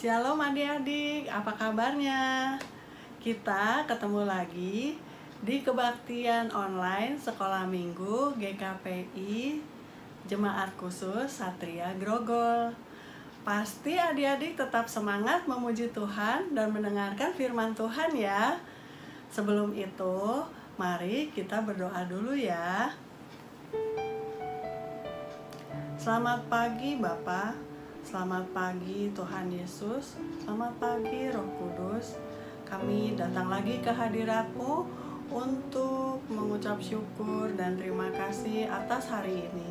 Shalom adik-adik, apa kabarnya? Kita ketemu lagi di kebaktian online Sekolah Minggu GKPI Jemaat Khusus Satria Grogol. Pasti adik-adik tetap semangat memuji Tuhan dan mendengarkan firman Tuhan ya. Sebelum itu, mari kita berdoa dulu ya. Selamat pagi Bapak, selamat pagi Tuhan Yesus, selamat pagi Roh Kudus. Kami datang lagi ke hadirat-Mu untuk mengucap syukur dan terima kasih atas hari ini.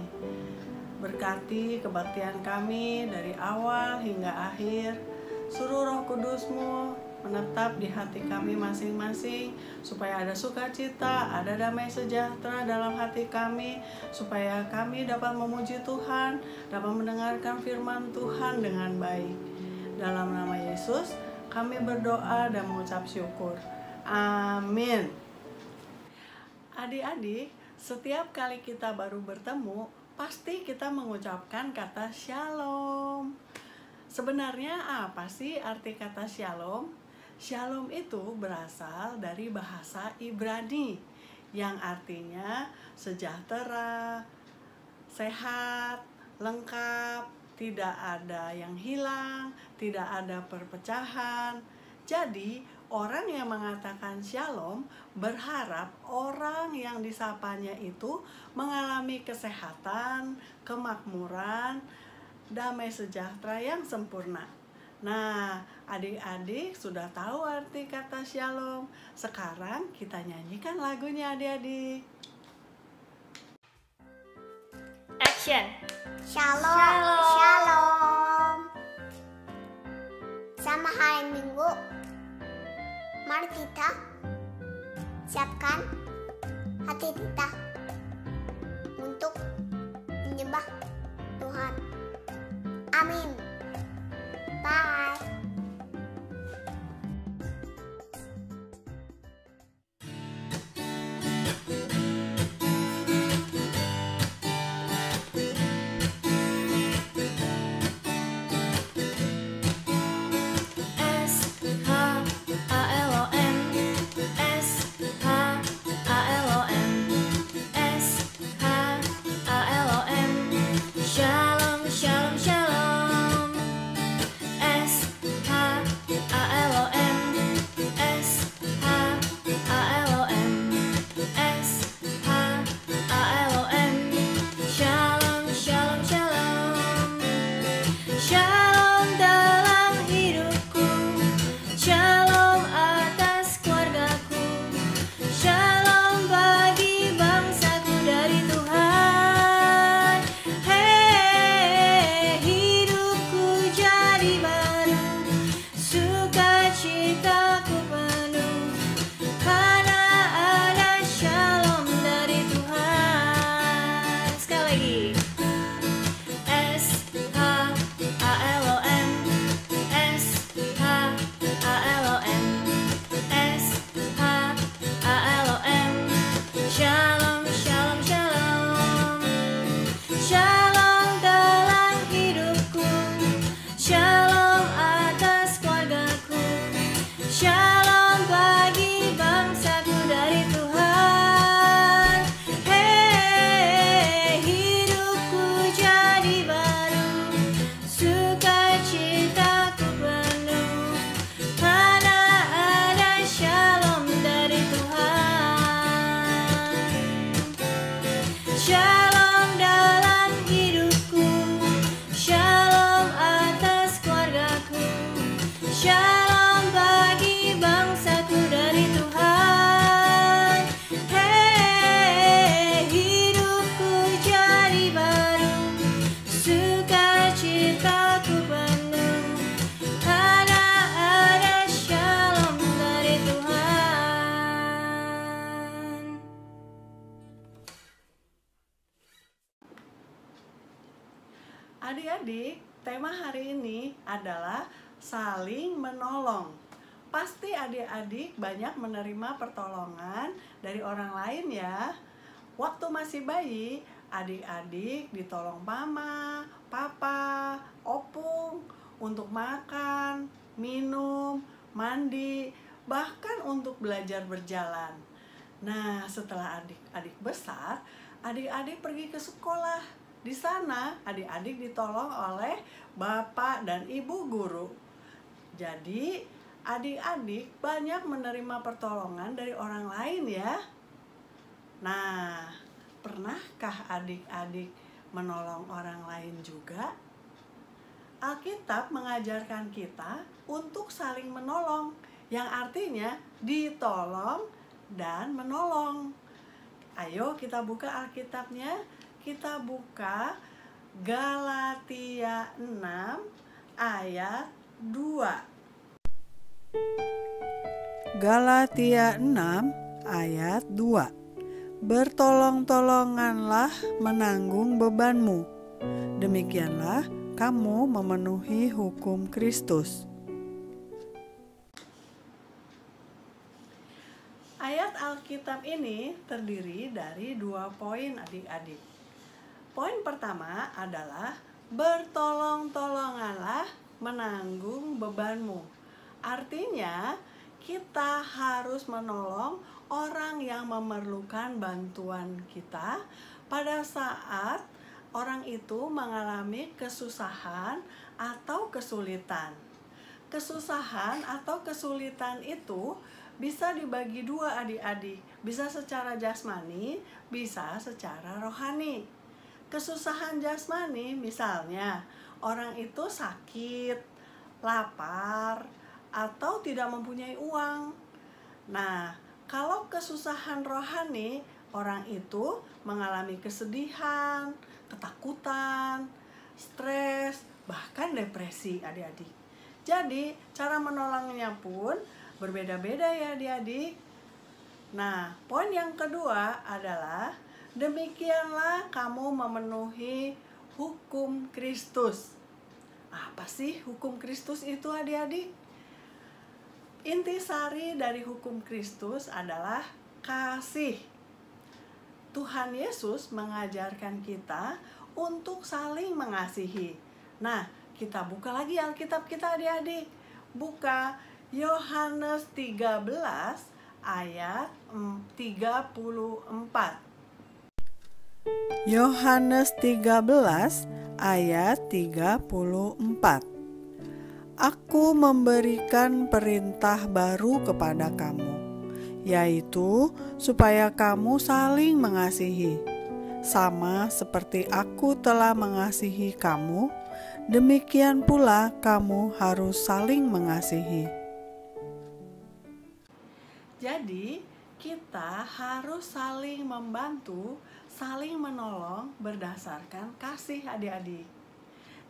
Berkati kebaktian kami dari awal hingga akhir. Suruh Roh Kudus-Mu menetap di hati kami masing-masing, supaya ada sukacita, ada damai sejahtera dalam hati kami, supaya kami dapat memuji Tuhan, dapat mendengarkan firman Tuhan dengan baik. Dalam nama Yesus, kami berdoa dan mengucap syukur. Amin. Adik-adik, setiap kali kita baru bertemu, pasti kita mengucapkan kata shalom. Sebenarnya apa sih arti kata shalom? Shalom itu berasal dari bahasa Ibrani yang artinya sejahtera, sehat, lengkap, tidak ada yang hilang, tidak ada perpecahan. Jadi orang yang mengatakan shalom berharap orang yang disapanya itu mengalami kesehatan, kemakmuran, damai sejahtera yang sempurna. Nah, adik-adik sudah tahu arti kata shalom. Sekarang kita nyanyikan lagunya adik-adik. Action. Shalom, Shalom. shalom. Sama hari Minggu, mari kita siapkan hati kita untuk menyembah Tuhan. Amin. Bye. Shalom, shalom, shalom. Adik-adik, tema hari ini adalah saling menolong. Pasti adik-adik banyak menerima pertolongan dari orang lain ya. Waktu masih bayi, adik-adik ditolong mama, papa, opung untuk makan, minum, mandi, bahkan untuk belajar berjalan. Nah, setelah adik-adik besar, adik-adik pergi ke sekolah. Di sana, adik-adik ditolong oleh bapak dan ibu guru. Jadi, adik-adik banyak menerima pertolongan dari orang lain ya. Nah, pernahkah adik-adik menolong orang lain juga? Alkitab mengajarkan kita untuk saling menolong, yang artinya ditolong dan menolong. Ayo kita buka Alkitabnya. Kita buka Galatia 6 ayat 2. Galatia 6 ayat 2. Bertolong-tolonganlah menanggung bebanmu. Demikianlah kamu memenuhi hukum Kristus. Ayat Alkitab ini terdiri dari 2 poin adik-adik. Poin pertama adalah bertolong-tolonganlah menanggung bebanmu. Artinya kita harus menolong orang yang memerlukan bantuan kita pada saat orang itu mengalami kesusahan atau kesulitan. Kesusahan atau kesulitan itu bisa dibagi 2 adik-adik. Bisa secara jasmani, bisa secara rohani. Kesusahan jasmani misalnya orang itu sakit, lapar, atau tidak mempunyai uang. Nah, kalau kesusahan rohani, orang itu mengalami kesedihan, ketakutan, stres, bahkan depresi adik-adik. Jadi, cara menolongnya pun berbeda-beda ya adik-adik. Nah, poin yang kedua adalah demikianlah kamu memenuhi hukum Kristus. Apa sih hukum Kristus itu adik-adik? Intisari dari hukum Kristus adalah kasih. Tuhan Yesus mengajarkan kita untuk saling mengasihi. Nah, kita buka lagi Alkitab kita adik-adik. Buka Yohanes 13 ayat 34. Yohanes 13 ayat 34. Aku memberikan perintah baru kepada kamu, yaitu supaya kamu saling mengasihi. Sama seperti aku telah mengasihi kamu, demikian pula kamu harus saling mengasihi. Jadi, kita harus saling membantu, saling menolong berdasarkan kasih adik-adik.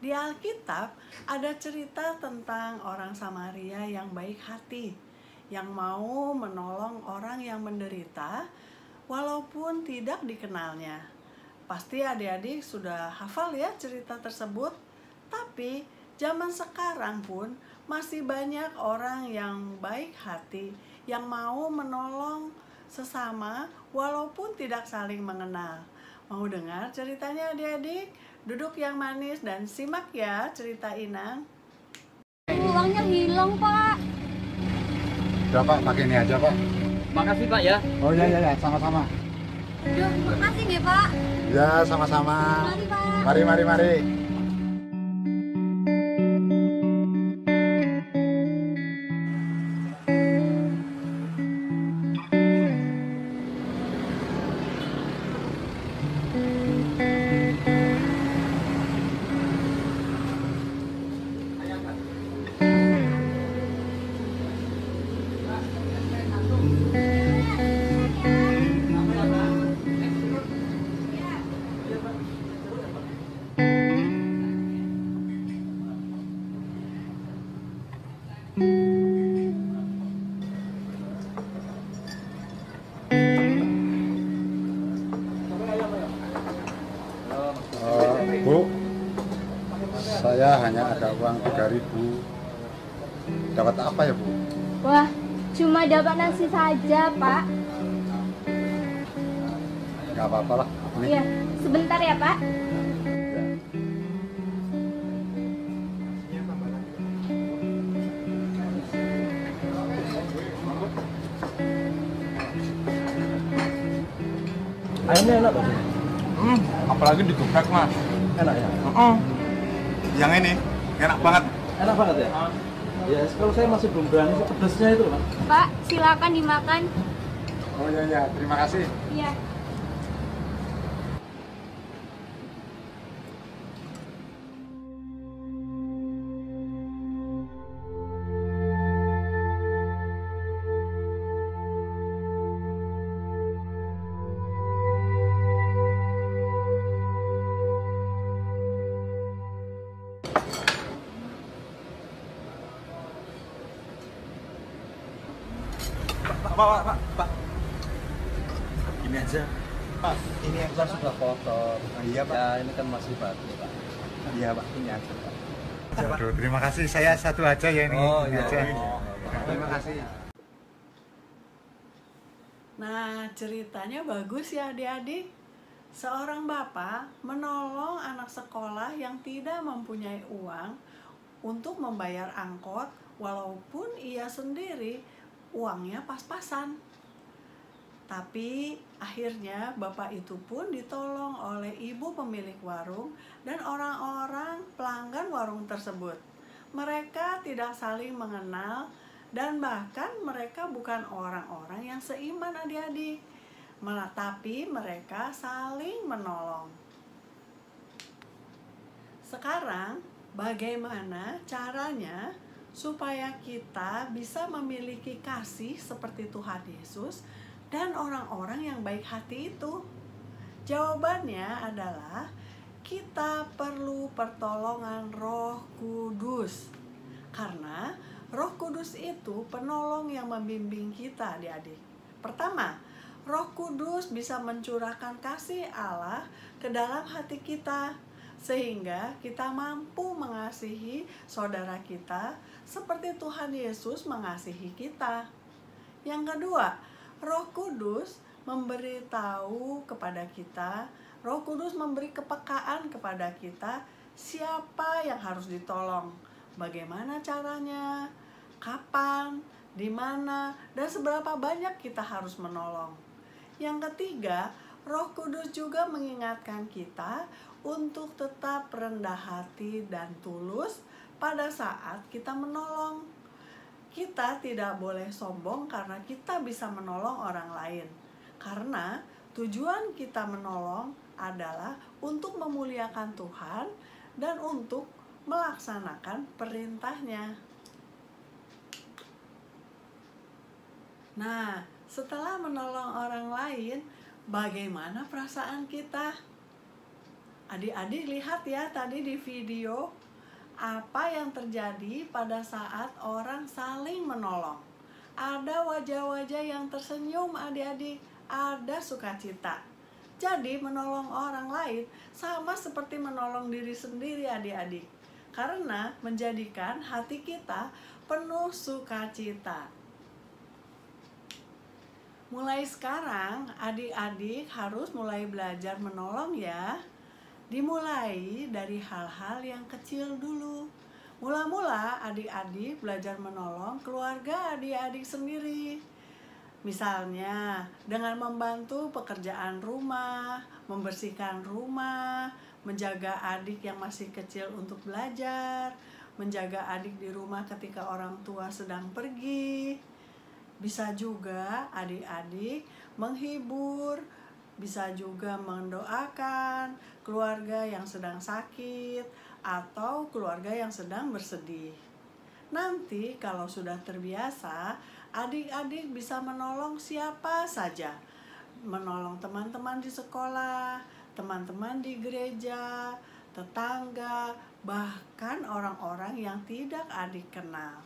Di Alkitab ada cerita tentang orang Samaria yang baik hati, yang mau menolong orang yang menderita walaupun tidak dikenalnya. Pasti adik-adik sudah hafal ya cerita tersebut. Tapi zaman sekarang pun masih banyak orang yang baik hati, yang mau menolong sesama walaupun tidak saling mengenal. Mau dengar ceritanya adik-adik? Duduk yang manis dan simak ya cerita Inang. Uangnya hilang, Pak. Udah Pak, pakai ini aja Pak. Makasih Pak ya. Oh ya, sama-sama. Duh, makasih nih Pak. Ya, sama-sama. Mari Pak. Mari. Bu, saya hanya ada uang 3.000. Dapat apa ya Bu? Wah, cuma dapat nasi saja, Pak. Gak apa-apa lah. Ini. Iya, sebentar ya, Pak. Ya. Ayamnya enak tuh. Apalagi digeprek mas. Enak ya? Yang ini enak banget. Enak banget ya? Ya, kalau saya masih belum berani sih pedasnya itu, Pak. Pak, silakan dimakan. Oh iya, terima kasih. Iya. Pak. Ini aja. Pak, ini yang Kan sudah kotor. iya, Pak. Ya, ini kan masih baru, Pak. Iya, Pak. Ini aja, Pak. Aduh, terima kasih. Saya satu aja ya ini. Oh, Ini iya. aja. Oh, Terima kasih. Nah, ceritanya bagus ya adik-adik. Seorang bapak menolong anak sekolah yang tidak mempunyai uang untuk membayar angkot walaupun ia sendiri uangnya pas-pasan. Tapi akhirnya bapak itu pun ditolong oleh ibu pemilik warung dan orang-orang pelanggan warung tersebut. Mereka tidak saling mengenal dan bahkan mereka bukan orang-orang yang seiman adik-adik. Tapi mereka saling menolong. Sekarang bagaimana caranya supaya kita bisa memiliki kasih seperti Tuhan Yesus dan orang-orang yang baik hati itu? Jawabannya adalah kita perlu pertolongan Roh Kudus. Karena Roh Kudus itu penolong yang membimbing kita, adik-adik. Pertama, Roh Kudus bisa mencurahkan kasih Allah ke dalam hati kita sehingga kita mampu mengasihi saudara kita seperti Tuhan Yesus mengasihi kita. Yang kedua, Roh Kudus memberitahu kepada kita, Roh Kudus memberi kepekaan kepada kita siapa yang harus ditolong, bagaimana caranya, kapan, di mana, dan seberapa banyak kita harus menolong. Yang ketiga, Roh Kudus juga mengingatkan kita untuk tetap rendah hati dan tulus pada saat kita menolong. Kita tidak boleh sombong karena kita bisa menolong orang lain. Karena tujuan kita menolong adalah untuk memuliakan Tuhan dan untuk melaksanakan perintahnya. Nah, setelah menolong orang lain, bagaimana perasaan kita? Adik-adik lihat ya tadi di video apa yang terjadi pada saat orang saling menolong. Ada wajah-wajah yang tersenyum adik-adik, ada sukacita. Jadi menolong orang lain sama seperti menolong diri sendiri adik-adik. Karena menjadikan hati kita penuh sukacita. Mulai sekarang adik-adik harus mulai belajar menolong ya. Dimulai dari hal-hal yang kecil dulu. Mula-mula adik-adik belajar menolong keluarga adik-adik sendiri. Misalnya dengan membantu pekerjaan rumah, membersihkan rumah, menjaga adik yang masih kecil untuk belajar, menjaga adik di rumah ketika orang tua sedang pergi. Bisa juga adik-adik menghibur, bisa juga mendoakan keluarga yang sedang sakit atau keluarga yang sedang bersedih. Nanti kalau sudah terbiasa, adik-adik bisa menolong siapa saja. Menolong teman-teman di sekolah, teman-teman di gereja, tetangga, bahkan orang-orang yang tidak adik kenal.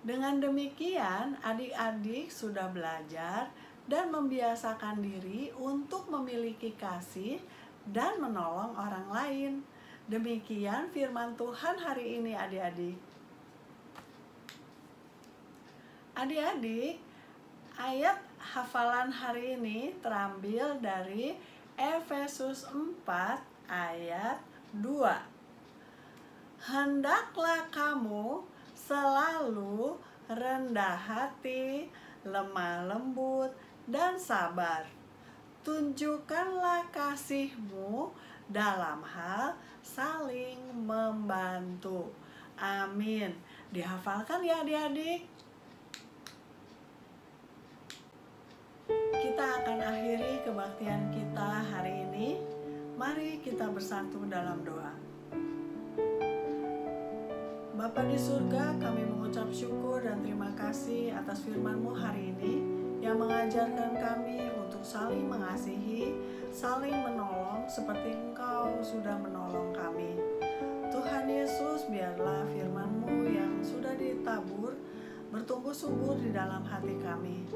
Dengan demikian, adik-adik sudah belajar dan membiasakan diri untuk memiliki kasih dan menolong orang lain. Demikian firman Tuhan hari ini adik-adik. Adik-adik, ayat hafalan hari ini terambil dari Efesus 4 ayat 2. Hendaklah kamu selalu rendah hati, lemah lembut, dan sabar. Tunjukkanlah kasih-Mu dalam hal saling membantu. Amin. Dihafalkan ya adik-adik. Kita akan akhiri kebaktian kita hari ini. Mari kita bersatu dalam doa. Bapa di surga, kami mengucap syukur dan terima kasih atas firman-Mu hari ini yang mengajarkan kami untuk saling mengasihi, saling menolong seperti Engkau sudah menolong kami. Tuhan Yesus, biarlah firman-Mu yang sudah ditabur bertumbuh subur di dalam hati kami.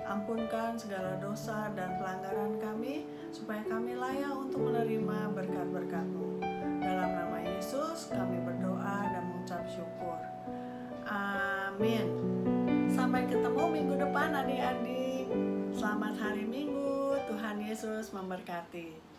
Ampunkan segala dosa dan pelanggaran kami, supaya kami layak untuk menerima berkat-berkat-Mu. Dalam nama Yesus kami berdoa dan mengucap syukur. Amin. Sampai ketemu minggu depan adik-adik. Selamat hari Minggu. Tuhan Yesus memberkati.